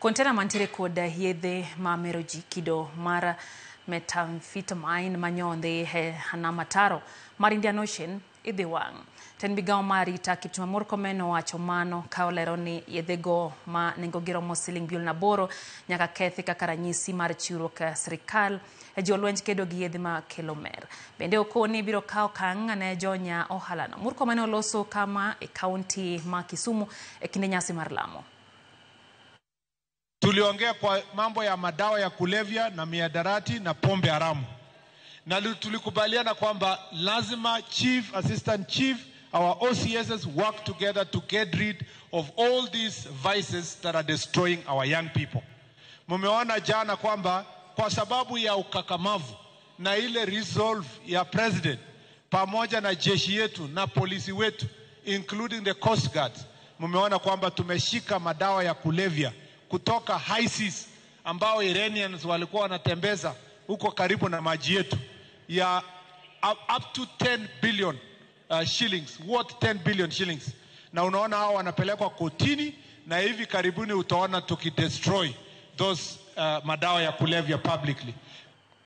Kontena mantiere kod yedhe ma mero ji kido mar methamphetamine manyonde hanamataro mar Indian Ocean idhi wang'. Ten migawo mar arita Kipchumba Murkomen owacho mano ka olero ni yedhego ma nengogi romo siling bilion 8 nyaka kethi kaka ranyisi mar chiwruok sirikal jolwenj kedo gi yedhe ma kelo mer. Bende okoni biro kawo okang' ne jonya ohalano. Murkomen oloso kama e kaunti ma Kisumu e kinde nyasi mar Lamu. Tuliongea kwa mambo ya madawa ya kulevya na miadarati na pombe haramu. Na tulikubaliana kwamba lazima Chief, Assistant Chief, our OCSs work together to get rid of all these vices that are destroying our young people. Mumeona jana kwamba kwa sababu ya ukakamavu na ile resolve ya president pamoja na jeshi yetu na polisi wetu including the Coast Guard, mumeona kwamba tumeshika madawa ya kulevya kutoka high seas ambao Iranians walikuwa wanatembeza huko karibu na maji yetu ya up to 10 billion shillings, worth 10 billion shillings. Na unaona hao wanapelekwa kotini na hivi karibuni utaona tukidestroy those madawa ya kulevya publicly.